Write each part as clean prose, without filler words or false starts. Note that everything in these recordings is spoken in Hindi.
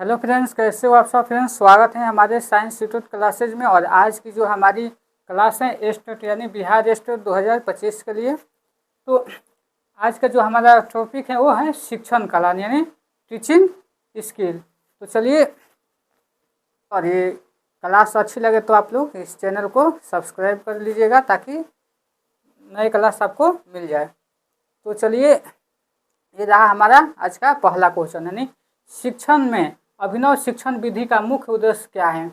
हेलो फ्रेंड्स, कैसे हो आप सब फ्रेंड्स। स्वागत है हमारे साइंस इंस्टीट्यूट क्लासेज में। और आज की जो हमारी क्लास है स्टेट यानी बिहार स्टेट 2025 के लिए। तो आज का जो हमारा टॉपिक है वो है शिक्षण कला यानी टीचिंग स्किल। तो चलिए, और ये क्लास अच्छी लगे तो आप लोग इस चैनल को सब्सक्राइब कर लीजिएगा ताकि नए क्लास आपको मिल जाए। तो चलिए, ये रहा हमारा आज का पहला क्वेश्चन यानी शिक्षण में अभिनव शिक्षण विधि का मुख्य उद्देश्य क्या है।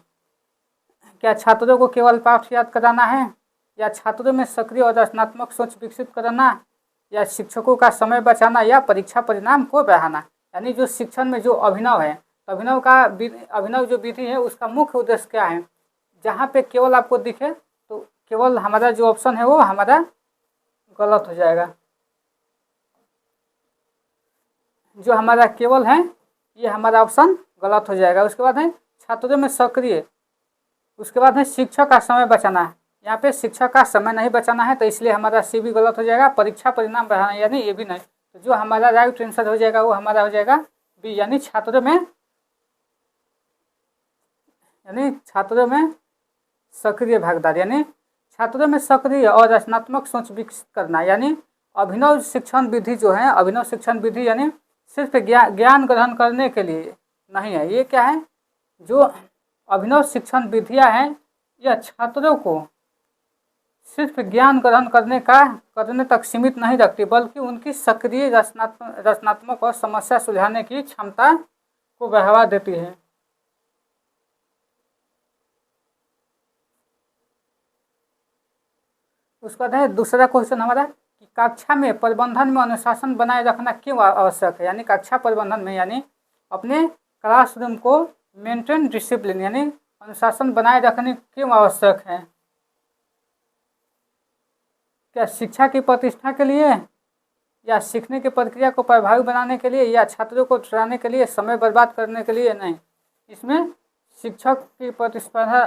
क्या छात्रों को केवल पाठ याद कराना है, या छात्रों में सक्रिय और रचनात्मक सोच विकसित कराना, या शिक्षकों का समय बचाना, या परीक्षा परिणाम को बढ़ाना। यानी जो शिक्षण में जो अभिनव है, तो अभिनव जो विधि है उसका मुख्य उद्देश्य क्या है। जहाँ पे केवल आपको दिखे तो केवल हमारा जो ऑप्शन है वो हमारा गलत हो जाएगा। जो हमारा केवल है ये हमारा ऑप्शन गलत हो जाएगा। उसके बाद है छात्रों में सक्रिय, उसके बाद है शिक्षक का समय बचाना। यहाँ पे शिक्षक का समय नहीं बचाना है तो इसलिए हमारा सी भी गलत हो जाएगा। परीक्षा परिणाम बढ़ाना यानी ये भी नहीं। तो जो हमारा राइट आंसर हो जाएगा वो हमारा हो जाएगा बी, यानी छात्रों में सक्रिय भागीदारी, यानी छात्रों में सक्रिय और रचनात्मक सोच विकसित करना। यानी अभिनव शिक्षण विधि जो है, अभिनव शिक्षण विधि यानी सिर्फ ज्ञान ग्रहण करने के लिए नहीं है। ये क्या है, जो अभिनव शिक्षण विधियाँ हैं यह छात्रों को सिर्फ ज्ञान ग्रहण करने तक सीमित नहीं रखती, बल्कि उनकी सक्रिय रचनात्मक और समस्या सुलझाने की क्षमता को बढ़ावा देती है। उसके बाद है दूसरा क्वेश्चन हमारा कि कक्षा में प्रबंधन में अनुशासन बनाए रखना क्यों आवश्यक है। यानी कक्षा प्रबंधन में यानी अपने क्लासरूम को मेंटेन डिसिप्लिन यानी अनुशासन बनाए रखने क्यों आवश्यक है। क्या शिक्षा की प्रतिष्ठा के लिए, या सीखने की प्रक्रिया को प्रभावी बनाने के लिए, या छात्रों को डराने के लिए, समय बर्बाद करने के लिए नहीं। इसमें शिक्षक की प्रतिस्पर्धा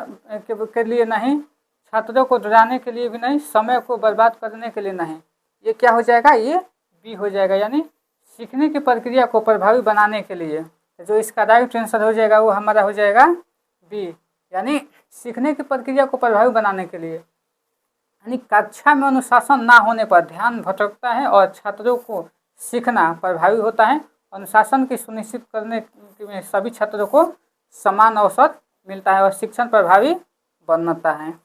के लिए नहीं, छात्रों को डराने के लिए भी नहीं, समय को बर्बाद करने के लिए नहीं। ये क्या हो जाएगा, ये बी हो जाएगा, यानी सीखने की प्रक्रिया को प्रभावी बनाने के लिए। जो इसका राइट आंसर हो जाएगा वो हमारा हो जाएगा बी, यानी सीखने की प्रक्रिया को प्रभावी बनाने के लिए। यानी कक्षा में अनुशासन ना होने पर ध्यान भटकता है और छात्रों को सीखना प्रभावी होता है। अनुशासन की सुनिश्चित करने में सभी छात्रों को समान अवसर मिलता है और शिक्षण प्रभावी बनता है।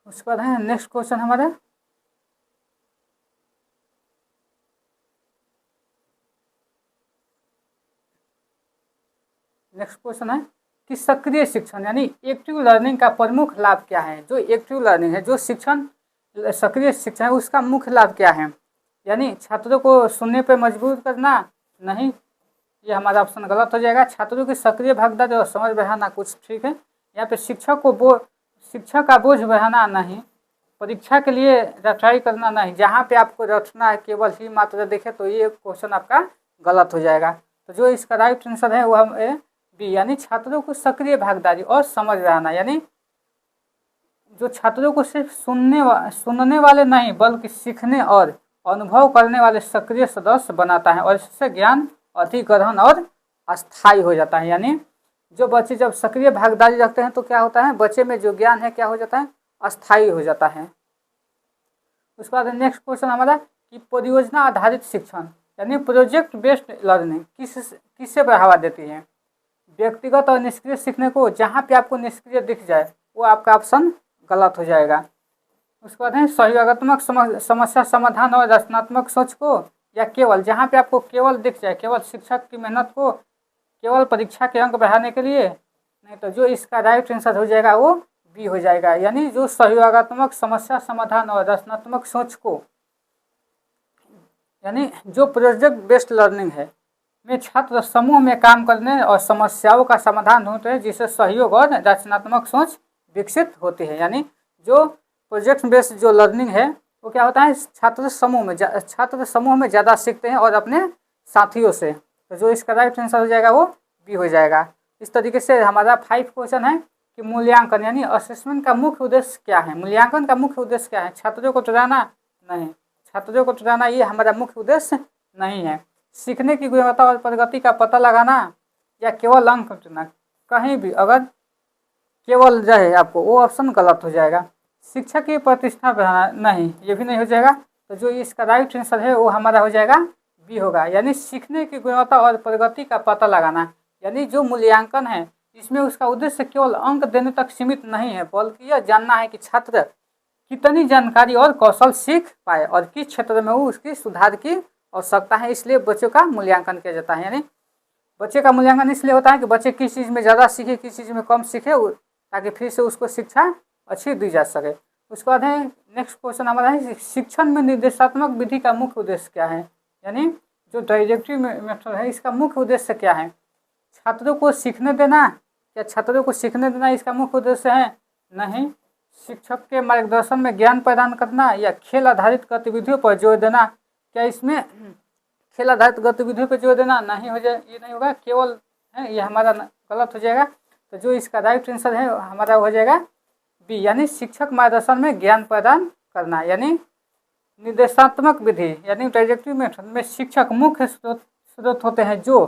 उसके बाद है नेक्स्ट क्वेश्चन हमारा है कि सक्रिय शिक्षण यानी एक्टिव लर्निंग का प्रमुख लाभ क्या है। जो एक्टिव लर्निंग है, जो शिक्षण सक्रिय शिक्षण है, उसका मुख्य लाभ क्या है। यानी छात्रों को सुनने पर मजबूर करना नहीं, ये हमारा ऑप्शन गलत हो जाएगा। छात्रों की सक्रिय भागीदारी और समझ बढ़ाना कुछ ठीक है। यहाँ पे शिक्षक का बोझ बढ़ाना नहीं, परीक्षा के लिए रटाई करना नहीं। जहाँ पे आपको रटना है केवल ही मात्र देखे तो ये क्वेश्चन आपका गलत हो जाएगा। तो जो इसका राइट आंसर है वह बी, यानी छात्रों को सक्रिय भागीदारी और समझ बढ़ाना। यानी जो छात्रों को सिर्फ सुनने वाले नहीं बल्कि सीखने और अनुभव करने वाले सक्रिय सदस्य बनाता है, और इससे ज्ञान अधिक ग्रहण और अस्थायी हो जाता है। यानी जो बच्चे जब सक्रिय भागीदारी रखते हैं तो क्या होता है, बच्चे में जो ज्ञान है क्या हो जाता है, अस्थायी हो जाता है। उसके बाद नेक्स्ट क्वेश्चन हमारा कि परियोजना आधारित शिक्षण यानी प्रोजेक्ट बेस्ड लर्निंग किससे बढ़ावा देती है। व्यक्तिगत और निष्क्रिय सीखने को। जहाँ पे आपको निष्क्रिय दिख जाए वो आपका ऑप्शन गलत हो जाएगा। उसके बाद है सहयोगात्मक समस्या समाधान और रचनात्मक सोच को, या केवल। जहाँ पे आपको केवल दिख जाए, केवल शिक्षक की मेहनत को, केवल परीक्षा के अंक बढ़ाने के लिए नहीं। तो जो इसका राइट आंसर हो जाएगा वो बी हो जाएगा, यानी जो सहयोगात्मक समस्या समाधान और रचनात्मक सोच को, यानी जो प्रोजेक्ट बेस्ड लर्निंग है में छात्र समूह में काम करने और समस्याओं का समाधान होते हैं, जिससे सहयोग और रचनात्मक सोच विकसित होती है। यानी जो प्रोजेक्ट बेस्ड जो लर्निंग है वो क्या होता है, छात्र समूह में ज़्यादा सीखते हैं और अपने साथियों से। तो जो इसका राइट आंसर हो जाएगा वो बी हो जाएगा। इस तरीके से हमारा 5 क्वेश्चन है कि मूल्यांकन यानी असेसमेंट का मुख्य उद्देश्य क्या है। मूल्यांकन का मुख्य उद्देश्य क्या है? छात्रों को ठुकराना नहीं, छात्रों को ठुकराना ये हमारा मुख्य उद्देश्य नहीं है। सीखने की गुणवत्ता और प्रगति का पता लगाना या केवल अंक चुनना, कहीं भी अगर केवल रहे आपको वो ऑप्शन गलत हो जाएगा। शिक्षा की प्रतिष्ठा बढ़ाना नहीं, ये भी नहीं हो जाएगा। तो जो इसका राइट आंसर है वो हमारा हो जाएगा बी होगा, यानी सीखने की गुणवत्ता और प्रगति का पता लगाना। यानी जो मूल्यांकन है इसमें उसका उद्देश्य केवल अंक देने तक सीमित नहीं है, बल्कि यह जानना है कि छात्र कितनी जानकारी और कौशल सीख पाए और किस क्षेत्र में वो उसकी सुधार की आवश्यकता है। इसलिए बच्चों का मूल्यांकन किया जाता है। यानी बच्चे का मूल्यांकन इसलिए होता है कि बच्चे किस चीज़ में ज़्यादा सीखे, किस चीज़ में कम सीखे, ताकि फिर से उसको शिक्षा अच्छी दी जा सके। उसके बाद है नेक्स्ट क्वेश्चन हमारा है, शिक्षण में निर्देशात्मक विधि का मुख्य उद्देश्य क्या है। यानी जो डायरेक्टिव मेथड है इसका मुख्य उद्देश्य क्या है? छात्रों को सीखने देना, क्या छात्रों को सीखने देना इसका मुख्य उद्देश्य है? नहीं। शिक्षक के मार्गदर्शन में ज्ञान प्रदान करना या खेल आधारित गतिविधियों पर जोर देना, क्या इसमें खेल आधारित गतिविधियों पर जोर देना नहीं हो जाए, ये नहीं होगा, केवल है ये हमारा गलत हो जाएगा। तो जो इसका राइट आंसर है हमारा हो जाएगा बी, यानी शिक्षक मार्गदर्शन में ज्ञान प्रदान करना। यानी निर्देशात्मक विधि यानी डायरेक्टिव मेथड में शिक्षक मुख्य स्रोत होते हैं जो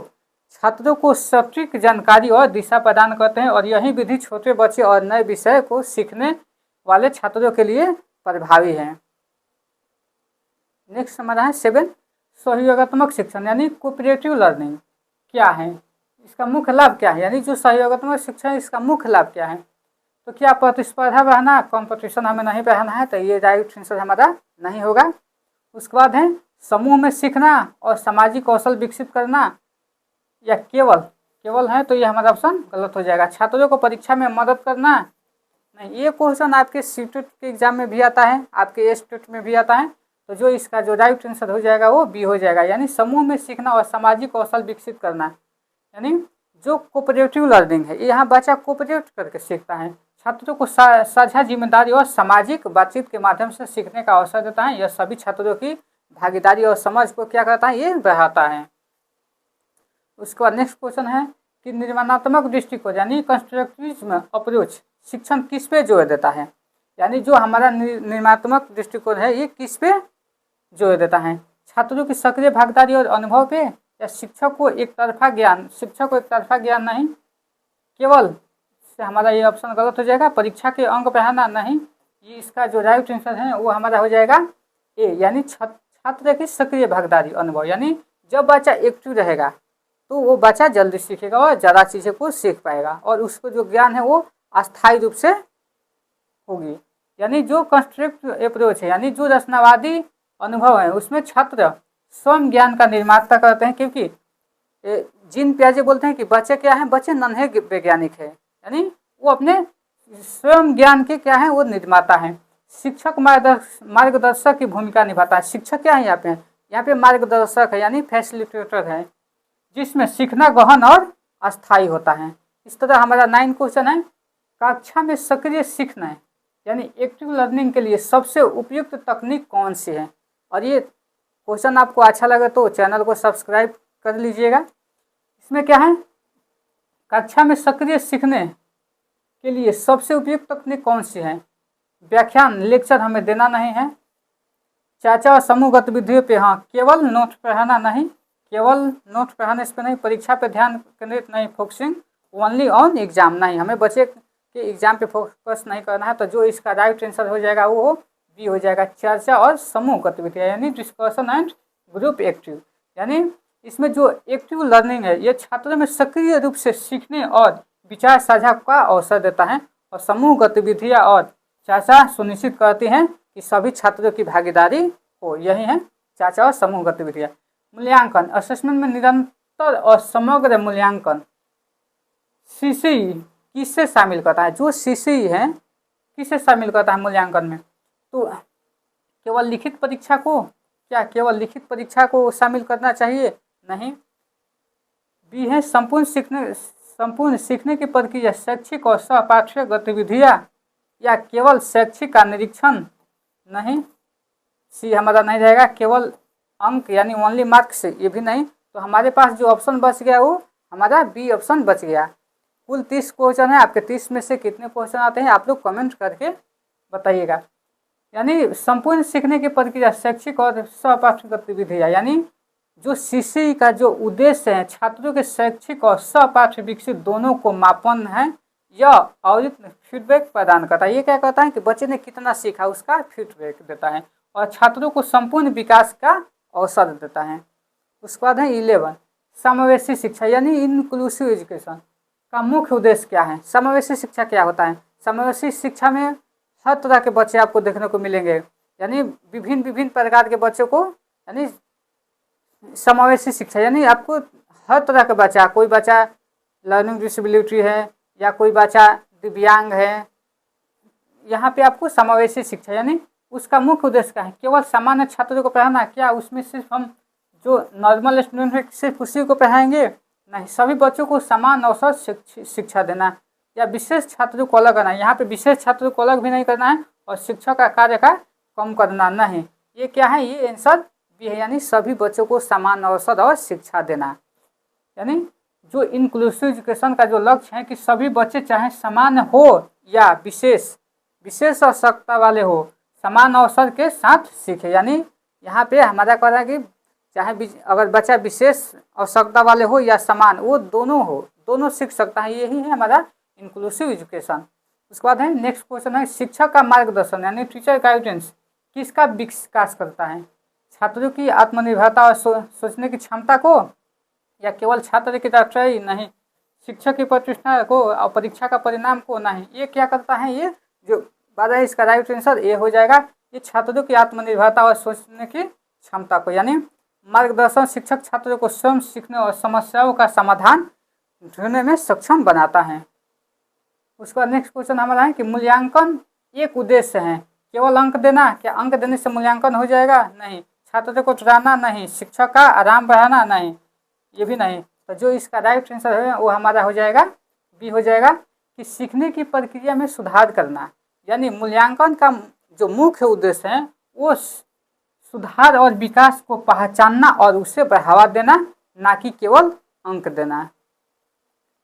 छात्रों को सटीक जानकारी और दिशा प्रदान करते हैं, और यही विधि छोटे बच्चे और नए विषय को सीखने वाले छात्रों के लिए प्रभावी है। नेक्स्ट हमारा है 7, सहयोगात्मक शिक्षण यानी कोऑपरेटिव लर्निंग क्या है, इसका मुख्य लाभ क्या है। यानी जो सहयोगात्मक शिक्षण है इसका मुख्य लाभ क्या है? तो क्या प्रतिस्पर्धा बढ़ाना, कंपटीशन हमें नहीं बढ़ाना है, तो ये राइट आंसर हमारा नहीं होगा। उसके बाद है समूह में सीखना और सामाजिक कौशल विकसित करना, या केवल है, तो ये हमारा ऑप्शन गलत हो जाएगा। छात्रों को परीक्षा में मदद करना नहीं, ये क्वेश्चन आपके सीटेट के एग्जाम में भी आता है, आपके एस्टेट में भी आता है। तो जो इसका जो राइट आंसर हो जाएगा वो बी हो जाएगा, यानी समूह में सीखना और सामाजिक कौशल विकसित करना। यानी जो कोऑपरेटिव लर्निंग है यहाँ बच्चा कोऑपरेट करके सीखता है, छात्रों को साझा जिम्मेदारी और सामाजिक बातचीत के माध्यम से सीखने का अवसर देता है। यह सभी छात्रों की भागीदारी और समझ को क्या करता है, ये बढ़ाता है। उसके बाद नेक्स्ट क्वेश्चन है कि निर्माणात्मक दृष्टिकोण यानी कंस्ट्रक्टिविज्म अप्रोच शिक्षण किस पे जोर देता है। यानी जो हमारा निर्माणात्मक दृष्टिकोण है ये किस पे जोर देता है? छात्रों की सक्रिय भागीदारी और अनुभव पे, या शिक्षक को एक तरफा ज्ञान नहीं, केवल से हमारा ये ऑप्शन गलत हो जाएगा। परीक्षा के अंक बढ़ाना नहीं, ये इसका जो राइट आंसर है वो हमारा हो जाएगा ए, यानी छात्र की सक्रिय भागीदारी अनुभव। यानी जब बच्चा एक्टिव रहेगा तो वो बच्चा जल्दी सीखेगा और ज़्यादा चीज़ों को सीख पाएगा, और उसको जो ज्ञान है वो अस्थायी रूप से होगी। यानी जो कंस्ट्रक्टिव अप्रोच है यानी जो रचनावादी अनुभव है उसमें छात्र स्वयं ज्ञान का निर्माता करते हैं, क्योंकि जीन पियाजे बोलते हैं कि बच्चे क्या हैं, बच्चे नन्हे वैज्ञानिक है, यानी वो अपने स्वयं ज्ञान के क्या है वो निर्माता है। शिक्षक मार्गदर्शक की भूमिका निभाता है। शिक्षक क्या है यहाँ पे मार्गदर्शक है यानी फैसिलिटेटर है, जिसमें सीखना गहन और अस्थायी होता है। इस तरह हमारा 9 क्वेश्चन है, कक्षा में सक्रिय सीखना है यानी एक्टिव लर्निंग के लिए सबसे उपयुक्त तकनीक कौन सी है। और ये क्वेश्चन आपको अच्छा लगे तो चैनल को सब्सक्राइब कर लीजिएगा। इसमें क्या है, कक्षा में सक्रिय सीखने के लिए सबसे उपयुक्त तकनीक कौन सी है। व्याख्यान लेक्चर हमें देना नहीं है। चर्चा और समूह गतिविधियों पे हाँ, केवल नोट पढ़ाना नहीं, केवल नोट पढ़ाने इस पर नहीं, परीक्षा पे ध्यान केंद्रित नहीं, फोकसिंग ओनली ऑन एग्जाम नहीं, हमें बच्चे के एग्जाम पे फोकस नहीं करना है। तो जो इसका राइट आंसर हो जाएगा वो बी हो जाएगा, चर्चा और समूह गतिविधियाँ यानी डिस्कशन एंड ग्रुप एक्टिव। यानी इसमें जो एक्टिव लर्निंग है ये छात्रों में सक्रिय रूप से सीखने और विचार साझा का अवसर देता है, और समूह गतिविधियाँ और चर्चा सुनिश्चित करती हैं कि सभी छात्रों की भागीदारी हो। यही है चर्चा और समूह गतिविधियाँ। मूल्यांकन असेसमेंट में निरंतर और समग्र मूल्यांकन सीसीई किससे शामिल करता है। जो सीसीई है किससे शामिल करता है मूल्यांकन में, तो केवल लिखित परीक्षा को, क्या केवल लिखित परीक्षा को शामिल करना चाहिए? नहीं। बी है संपूर्ण सीखने की प्रक्रिया, शैक्षिक और सहपाठ्य गतिविधियाँ, या केवल शैक्षिक का निरीक्षण? नहीं। सी हमारा नहीं रहेगा, केवल अंक यानी ओनली मार्क्स, ये भी नहीं। तो हमारे पास जो ऑप्शन बच गया वो हमारा बी ऑप्शन बच गया। कुल 30 क्वेश्चन है, आपके 30 में से कितने क्वेश्चन आते हैं आप लोग कमेंट करके बताइएगा। यानी संपूर्ण सीखने की प्रक्रिया शैक्षिक और सहपाठी गतिविधियाँ, यानी जो सीसी का जो उद्देश्य है छात्रों के शैक्षिक और सहपाठी विकसित दोनों को मापन है, यह औचित फीडबैक प्रदान करता है। ये क्या करता है कि बच्चे ने कितना सीखा उसका फीडबैक देता है और छात्रों को संपूर्ण विकास का अवसर देता है। उसके बाद है 11 समावेशी शिक्षा यानी इंक्लूसिव एजुकेशन का मुख्य उद्देश्य क्या है। समावेशी शिक्षा क्या होता है? समावेशी शिक्षा में हर तरह के बच्चे आपको देखने को मिलेंगे, यानी विभिन्न प्रकार के बच्चों को, यानी समावेशी शिक्षा यानी आपको हर तरह का बच्चा, कोई बच्चा लर्निंग डिसेबिलिटी है या कोई बच्चा दिव्यांग है, यहाँ पे आपको समावेशी शिक्षा यानी उसका मुख्य उद्देश्य क्या है? केवल सामान्य छात्रों को पढ़ाना क्या? उसमें सिर्फ हम जो नॉर्मल स्टूडेंट है सिर्फ उसी को पढ़ाएंगे? नहीं, सभी बच्चों को समान अवसर शिक्षा देना या विशेष छात्रों को अलग करना। यहाँ पे विशेष छात्रों को अलग भी नहीं करना है और शिक्षक का कार्य का कम करना नहीं। ये क्या है? ये आंसर भी है, यानी सभी बच्चों को समान अवसर और शिक्षा देना। यानी जो इंक्लूसिव एजुकेशन का जो लक्ष्य है कि सभी बच्चे चाहे समान हो या विशेष आवश्यकता वाले हो, समान अवसर के साथ सीखे। यानी यहाँ पे हमारा कह रहा है कि चाहे अगर बच्चा विशेष आवश्यकता वाले हो या समान, वो दोनों हो, दोनों सीख सकता है। यही है हमारा इंक्लूसिव एजुकेशन। उसके बाद है नेक्स्ट क्वेश्चन है शिक्षक का मार्गदर्शन यानी टीचर गाइडेंस किसका विकास करता है? छात्रों की आत्मनिर्भरता और सोचने की क्षमता को, या केवल छात्र की दक्षता ही नहीं, शिक्षक की प्रतिष्ठा को और परीक्षा का परिणाम को नहीं। ये क्या करता है? ये जो बात है इसका राइट आंसर ए हो जाएगा। ये छात्रों की आत्मनिर्भरता और सोचने की क्षमता को, यानी मार्गदर्शन शिक्षक छात्रों को स्वयं सीखने और समस्याओं का समाधान ढूंढने में सक्षम बनाता है। उसके बाद नेक्स्ट क्वेश्चन हमारा है कि मूल्यांकन एक उद्देश्य है, केवल अंक देना? क्या अंक देने से मूल्यांकन हो जाएगा? नहीं। छात्रों को डराना? नहीं। शिक्षक का आराम बढ़ाना? नहीं, ये भी नहीं। तो जो इसका राइट आंसर है वो हमारा हो जाएगा बी हो जाएगा कि सीखने की प्रक्रिया में सुधार करना। यानी मूल्यांकन का जो मुख्य उद्देश्य है वो सुधार और विकास को पहचानना और उसे बढ़ावा देना, ना कि केवल अंक देना।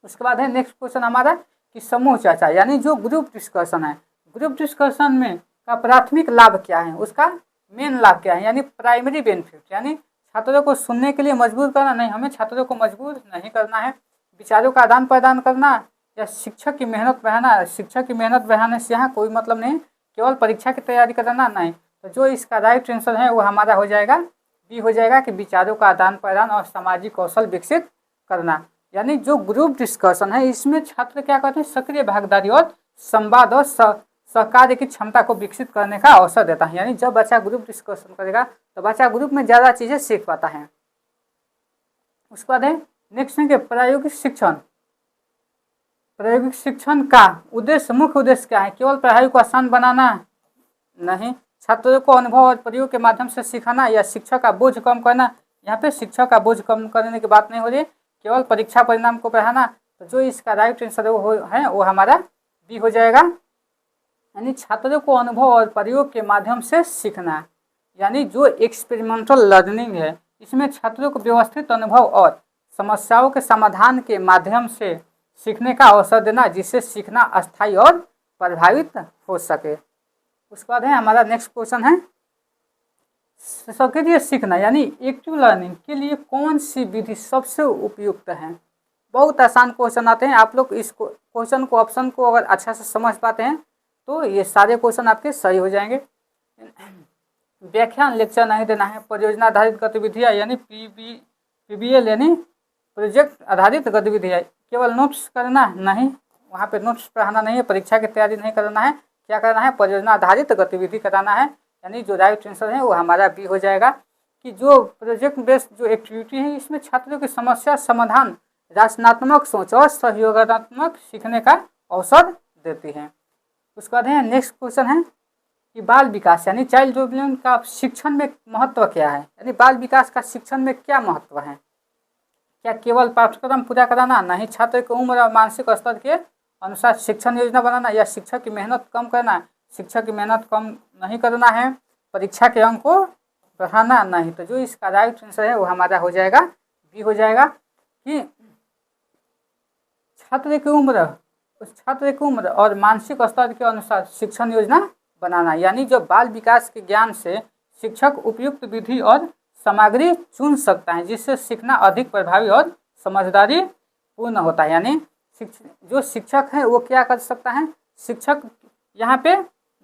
उसके बाद है नेक्स्ट क्वेश्चन हमारा कि समूह चर्चा यानी जो ग्रुप डिस्कशन है, ग्रुप डिस्कशन में का प्राथमिक लाभ क्या है? उसका मेन लाभ क्या है? यानी प्राइमरी बेनिफिट, यानी छात्रों को सुनने के लिए मजबूर करना? नहीं, हमें छात्रों को मजबूर नहीं करना है। विचारों का आदान प्रदान करना या शिक्षक की मेहनत बढ़ाना? शिक्षक की मेहनत बढ़ाने से यहाँ कोई मतलब नहीं, केवल परीक्षा की तैयारी कराना? नहीं। तो जो इसका राइट आंसर है वो हमारा हो जाएगा बी हो जाएगा कि विचारों का आदान प्रदान और सामाजिक कौशल विकसित करना। यानी जो ग्रुप डिस्कशन है इसमें छात्र क्या करते हैं? सक्रिय भागीदारी और संवाद और सहकार्य की क्षमता को विकसित करने का अवसर देता है। यानी जब बच्चा ग्रुप डिस्कशन करेगा तो बच्चा ग्रुप में ज़्यादा चीज़ें सीख पाता है। उसके बाद है नेक्स्ट है कि प्रायोगिक शिक्षण। प्रायोगिक शिक्षण का उद्देश्य, मुख्य उद्देश्य क्या है? केवल पढ़ाई को आसान बनाना? नहीं। छात्रों को अनुभव और प्रयोग के माध्यम से सिखाना या शिक्षा का बोझ कम करना? यहाँ पे शिक्षा का बोझ कम करने की बात नहीं हो रही, केवल परीक्षा परिणाम को बढ़ाना। तो जो इसका राइट आंसर वो हमारा बी हो जाएगा। यानी छात्रों को अनुभव और प्रयोग के माध्यम से सीखना, यानी जो एक्सपेरिमेंटल लर्निंग है इसमें छात्रों को व्यवस्थित अनुभव और समस्याओं के समाधान के माध्यम से सीखने का अवसर देना, जिससे सीखना अस्थायी और प्रभावित हो सके। उसके बाद है हमारा नेक्स्ट क्वेश्चन है सक्रिय सीखना यानी एक्टिव लर्निंग के लिए कौन सी विधि सबसे उपयुक्त है? बहुत आसान क्वेश्चन आते हैं। आप लोग इस क्वेश्चन को, ऑप्शन को अगर अच्छा से समझ पाते हैं तो ये सारे क्वेश्चन आपके सही हो जाएंगे। व्याख्यान लेक्चर नहीं देना है। परियोजना आधारित गतिविधियाँ यानी PBL यानी प्रोजेक्ट आधारित गतिविधियाँ। केवल नोट्स करना? नहीं, वहाँ पे नोट्स पढ़ाना नहीं है। परीक्षा की तैयारी नहीं करना है। क्या करना है? परियोजना आधारित गतिविधि कराना है। यानी जो राइट आंसर है वो हमारा बी हो जाएगा कि जो प्रोजेक्ट बेस्ड जो एक्टिविटी है इसमें छात्रों की समस्या समाधान, रचनात्मक सोच और सहयोगात्मक सीखने का अवसर देती है। उसके बाद है नेक्स्ट क्वेश्चन है कि बाल विकास यानी चाइल्ड डेवलपमेंट का शिक्षण में महत्व क्या है? यानी बाल विकास का शिक्षण में क्या महत्व है? क्या केवल पाठ्यक्रम पूरा कराना? नहीं। छात्र की उम्र और मानसिक स्तर के अनुसार शिक्षण योजना बनाना या शिक्षक की मेहनत कम करना? शिक्षक की मेहनत कम नहीं करना है। परीक्षा के अंक को बढ़ाना? नहीं। तो जो इसका राइट आंसर है वो हमारा हो जाएगा बी हो जाएगा कि छात्र की उम्र, उस छात्र की उम्र और मानसिक स्तर के अनुसार शिक्षण योजना बनाना, यानी जो बाल विकास के ज्ञान से शिक्षक उपयुक्त विधि और सामग्री चुन सकता है जिससे सीखना अधिक प्रभावी और समझदारी पूर्ण होता है। यानी जो शिक्षक है वो क्या कर सकता है, शिक्षक यहाँ पे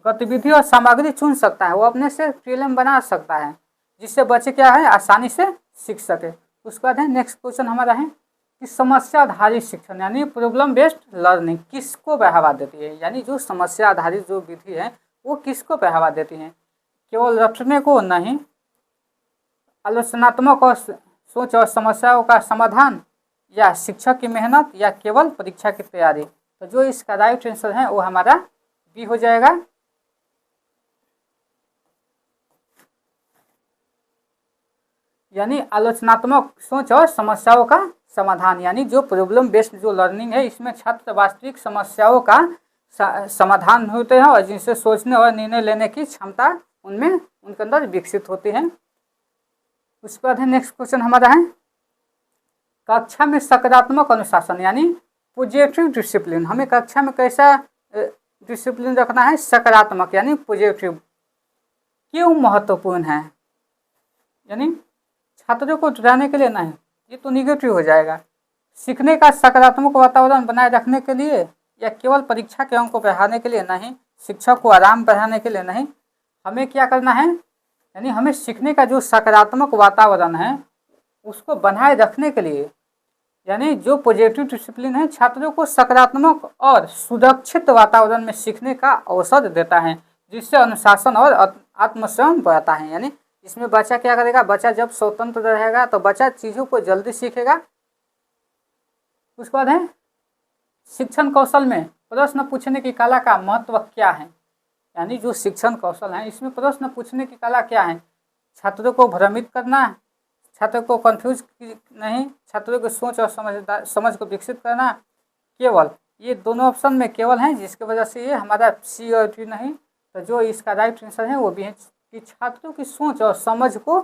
गतिविधि और सामग्री चुन सकता है, वो अपने से फिल्म बना सकता है जिससे बच्चे क्या है आसानी से सीख सके। उसके बाद है नेक्स्ट क्वेश्चन हमारा है कि समस्या आधारित शिक्षण यानी प्रॉब्लम बेस्ड लर्निंग किसको बढ़ावा देती है, यानी जो समस्या आधारित जो विधि है वो किसको बढ़ावा देती है, केवल रटने को नहीं, आलोचनात्मक और सोच और समस्याओं का समाधान, या शिक्षक की मेहनत, या केवल परीक्षा की तैयारी। तो जो इसका राइट आंसर है वो हमारा बी हो जाएगा। यानी आलोचनात्मक सोच और समस्याओं का समाधान, यानी जो प्रॉब्लम बेस्ड जो लर्निंग है इसमें छात्र वास्तविक समस्याओं का समाधान होते हैं और जिनसे सोचने और निर्णय लेने की क्षमता उनमें उनके अंदर विकसित होती है। उसके बाद है नेक्स्ट क्वेश्चन हमारा है कक्षा में सकारात्मक अनुशासन यानी पॉजिटिव डिसिप्लिन, हमें कक्षा में कैसा डिसिप्लिन रखना है, सकारात्मक यानी पॉजिटिव, क्यों महत्वपूर्ण है, यानी छात्रों को डराने के लिए नहीं, ये तो निगेटिव हो जाएगा। सीखने का सकारात्मक वातावरण बनाए रखने के लिए या केवल परीक्षा के अंक को बढ़ाने के लिए नहीं, शिक्षा को आराम बढ़ाने के लिए नहीं, हमें क्या करना है, यानी हमें सीखने का जो सकारात्मक वातावरण है उसको बनाए रखने के लिए, यानी जो पॉजिटिव डिसिप्लिन है छात्रों को सकारात्मक और सुरक्षित वातावरण में सीखने का अवसर देता है जिससे अनुशासन और आत्मसंयम बढ़ता है। यानी इसमें बच्चा क्या करेगा, बच्चा जब स्वतंत्र रहेगा तो बच्चा चीज़ों को जल्दी सीखेगा। उसके बाद है शिक्षण कौशल में प्रश्न पूछने की कला का महत्व क्या है, यानी जो शिक्षण कौशल है इसमें प्रश्न पूछने की कला क्या है, छात्रों को भ्रमित करना, छात्रों को कंफ्यूज नहीं, छात्रों की सोच और समझ को विकसित करना, केवल ये दोनों ऑप्शन में केवल हैं जिसकी वजह से ये हमारा सी और डी नहीं। तो जो इसका राइट आंसर है वो भी है कि छात्रों की सोच और समझ को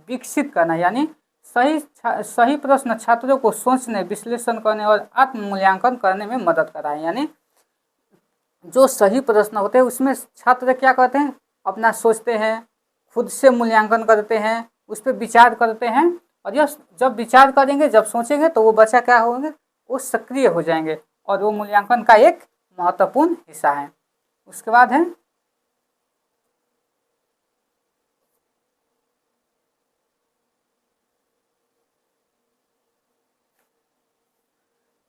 विकसित करना, यानी सही प्रश्न छात्रों को सोचने, विश्लेषण करने और आत्म मूल्यांकन करने में मदद कराए। यानी जो सही प्रश्न होते हैं उसमें छात्र क्या करते हैं, अपना सोचते हैं, खुद से मूल्यांकन करते हैं, उस पर विचार करते हैं, और यह जब विचार करेंगे, जब सोचेंगे तो वो बच्चा क्या होंगे, वो सक्रिय हो जाएंगे और वो मूल्यांकन का एक महत्वपूर्ण हिस्सा है। उसके बाद है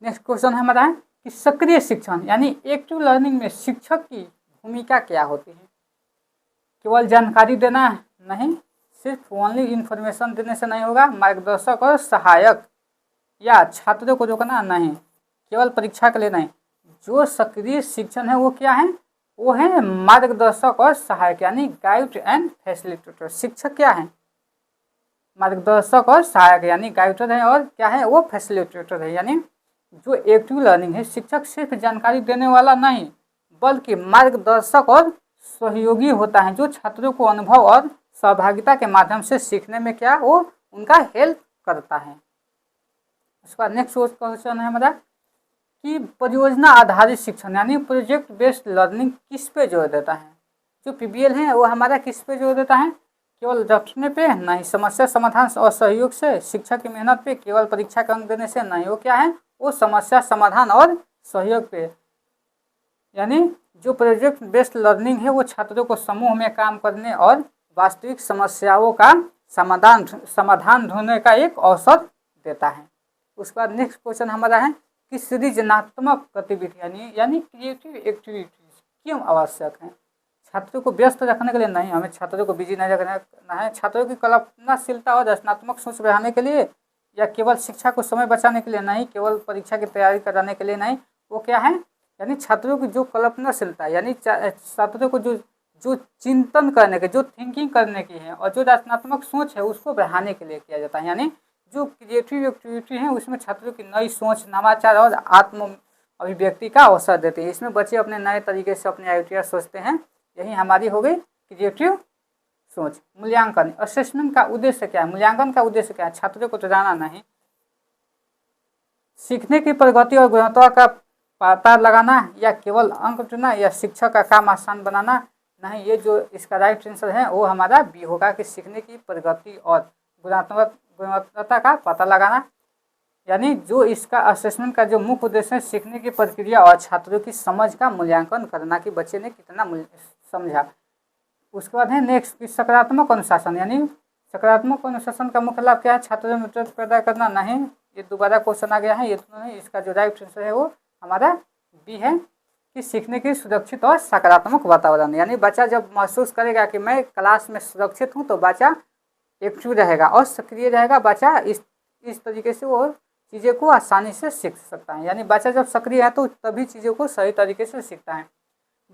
नेक्स्ट क्वेश्चन हमारा है कि सक्रिय शिक्षण यानी एक्टिव लर्निंग में शिक्षक की भूमिका क्या होती है, केवल जानकारी देना नहीं, सिर्फ ओनली इन्फॉर्मेशन देने से नहीं होगा, मार्गदर्शक और सहायक, या छात्रों को रोकना नहीं, केवल परीक्षा के लिए नहीं। जो सक्रिय शिक्षण है वो क्या है, वो है मार्गदर्शक और सहायक, यानी गाइड एंड फैसिलिटेटर। शिक्षक क्या है, मार्गदर्शक और सहायक, यानी गाइडर है, और क्या है वो फैसिलिटेटर है। यानी जो एक्टिव लर्निंग है शिक्षक सिर्फ जानकारी देने वाला नहीं बल्कि मार्गदर्शक और सहयोगी होता है जो छात्रों को अनुभव और सहभागिता के माध्यम से सीखने में क्या वो उनका हेल्प करता है। उसके बाद नेक्स्ट क्वेश्चन है हमारा कि परियोजना आधारित शिक्षण यानी प्रोजेक्ट बेस्ड लर्निंग किस पे जोर देता है, जो पीबीएल है वो हमारा किस पे जोर देता है, केवल रटने पे नहीं, समस्या समाधान और सहयोग से, शिक्षक की मेहनत पे, केवल परीक्षा के अंक देने से नहीं, वो क्या है वो समस्या समाधान और सहयोग पे। यानी जो प्रोजेक्ट बेस्ड लर्निंग है वो छात्रों को समूह में काम करने और वास्तविक समस्याओं का समाधान ढूंढने का एक अवसर देता है। उसके बाद नेक्स्ट क्वेश्चन हमारा है कि सृजनात्मक गतिविधि यानी क्रिएटिव एक्टिविटीज क्यों आवश्यक है, छात्रों को व्यस्त रखने के लिए नहीं, हमें छात्रों को बिजी नहीं रखना है, छात्रों की कल्पनाशीलता और रचनात्मक सोच बढ़ाने के लिए, या केवल शिक्षा को समय बचाने के लिए नहीं, केवल परीक्षा की तैयारी कराने के लिए नहीं, वो क्या है यानी छात्रों की जो कल्पनाशीलता यानी छात्रों को जो चिंतन करने के, जो थिंकिंग करने की है और जो रचनात्मक सोच है उसको बढ़ाने के लिए किया जाता है। यानी जो क्रिएटिव एक्टिविटी है उसमें छात्रों की नई सोच, नवाचार और आत्म अभिव्यक्ति का अवसर देते हैं। इसमें बच्चे अपने नए तरीके से अपनी आइडियाज सोचते हैं, यही हमारी हो गई क्रिएटिव सोच। मूल्यांकन असेसमेंट का उद्देश्य क्या है, मूल्यांकन का उद्देश्य क्या है, छात्रों को डराना नहीं, सीखने की प्रगति और गुणवत्ता का पता लगाना या केवल अंक चुनना या शिक्षक का काम आसान बनाना? नहीं, ये जो इसका राइट आंसर है वो हमारा बी होगा कि सीखने की प्रगति और गुणवत्ता का पता लगाना। यानी जो इसका असेसमेंट का जो मुख्य उद्देश्य है सीखने की प्रक्रिया और छात्रों की समझ का मूल्यांकन करना कि बच्चे ने कितना समझा। उसके बाद है नेक्स्ट कि सकारात्मक अनुशासन, यानी सकारात्मक अनुशासन का मुख्य लाभ क्या है? छात्रों में ट्रस्ट पैदा करना। नहीं, ये दोबारा क्वेश्चन आ गया है, ये तो नहीं, इसका जो राइट आंसर है वो हमारा बी है कि सीखने की सुरक्षित और सकारात्मक वातावरण। यानी बच्चा जब महसूस करेगा कि मैं क्लास में सुरक्षित हूँ तो बच्चा एक्टिव रहेगा और सक्रिय रहेगा। बच्चा इस तरीके से वो चीज़ें को आसानी से सीख सकता है। यानी बच्चा जब सक्रिय है तो तभी चीज़ों को सही तरीके से सीखता है।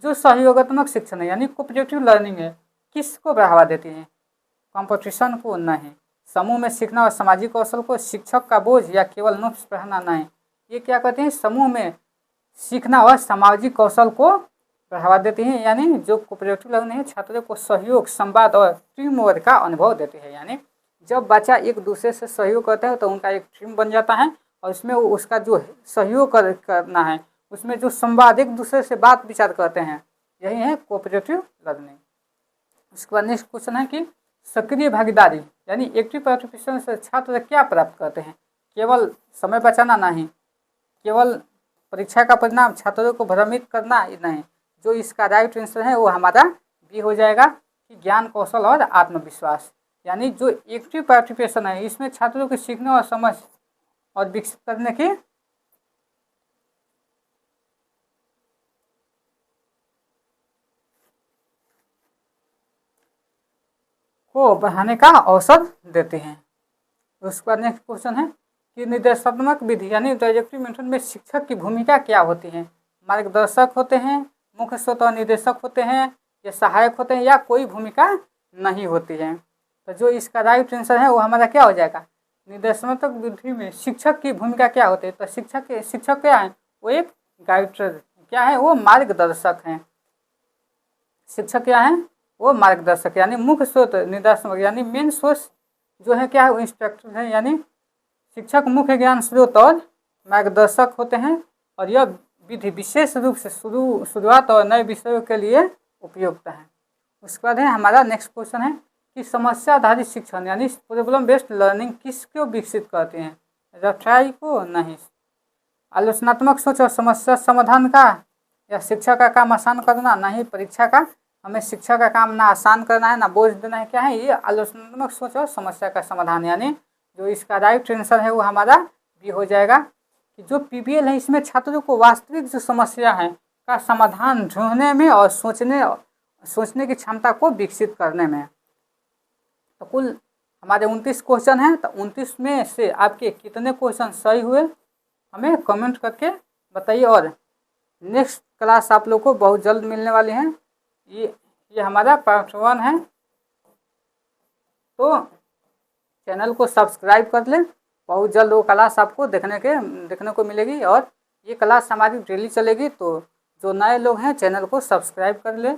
जो सहयोगात्मक शिक्षण है यानी कोऑपरेटिव लर्निंग है, किसको बढ़ावा देती है? कंपटीशन को नहीं। समूह में सीखना और सामाजिक कौशल को, शिक्षक का बोझ या केवल नोट्स पढ़ना नहीं। ये क्या कहते हैं? समूह में सीखना और सामाजिक कौशल को बढ़ावा देती है। यानी जो कोऑपरेटिव लर्निंग है छात्रों को सहयोग, संवाद और टीम वर्क का अनुभव देती है। यानी जब बच्चा एक दूसरे से सहयोग करता है तो उनका एक टीम बन जाता है और उसमें उसका जो सहयोग करना है, उसमें जो संवाद, एक दूसरे से बात विचार करते हैं, यही है कोऑपरेटिव लर्निंग। उसके बाद नेक्स्ट क्वेश्चन है कि सक्रिय भागीदारी यानी एक्टिव पार्टिसिपेशन से छात्र क्या प्राप्त करते हैं? केवल समय बचाना नहीं, केवल परीक्षा का परिणाम छात्रों को भ्रमित करना नहीं। जो इसका राइट आंसर है वो हमारा बी हो जाएगा कि ज्ञान, कौशल और आत्मविश्वास। यानी जो एक्टिव पार्टिसिपेशन है इसमें छात्रों के सीखने और समझ और विकसित करने की को बढ़ाने का अवसर देते हैं। उसके बाद नेक्स्ट क्वेश्चन है कि निर्देशात्मक विधि यानी डायरेक्टिव मेथड में शिक्षक की भूमिका क्या होती है? मार्गदर्शक होते हैं, मुख्य स्रोत और निर्देशक होते हैं, या सहायक होते हैं, या कोई भूमिका नहीं होती है? तो जो इसका राइट आंसर है वो हमारा क्या हो जाएगा? निर्देशात्मक विधि में शिक्षक की भूमिका क्या होती है? तो शिक्षक क्या है? वो एक गाइडर क्या है? वो मार्गदर्शक हैं। शिक्षक क्या है? वो मार्गदर्शक यानी मुख्य स्रोत, निर्देशात्मक यानी मेन सोर्स जो है क्या है? वो इंस्ट्रक्टर है। यानी शिक्षक मुख्य ज्ञान स्रोत और मार्गदर्शक होते हैं और यह विधि विशेष रूप से शुरुआत और नए विषयों के लिए उपयुक्त है। उसके बाद है हमारा नेक्स्ट क्वेश्चन है कि समस्या आधारित शिक्षण यानी प्रॉब्लम बेस्ड लर्निंग किसको विकसित करते हैं? रटाई को नहीं। आलोचनात्मक सोच और समस्या समाधान का या शिक्षा का काम आसान करना नहीं। परीक्षा का हमें शिक्षा का काम ना आसान करना है ना बोझ देना है। क्या है? ये आलोचनात्मक सोच और समस्या का समाधान। यानी जो इसका राइट आंसर है वो हमारा बी हो जाएगा कि जो पीबीएल है इसमें छात्रों को वास्तविक जो समस्या है का समाधान ढूंढने में और सोचने की क्षमता को विकसित करने में। तो कुल हमारे 29 क्वेश्चन हैं, तो 29 में से आपके कितने क्वेश्चन सही हुए हमें कमेंट करके बताइए। और नेक्स्ट क्लास आप लोग को बहुत जल्द मिलने वाली है। ये हमारा पार्ट 1 है, तो चैनल को सब्सक्राइब कर लें। बहुत जल्द वो क्लास आपको देखने को मिलेगी और ये क्लास हमारी डेली चलेगी। तो जो नए लोग हैं चैनल को सब्सक्राइब कर लें।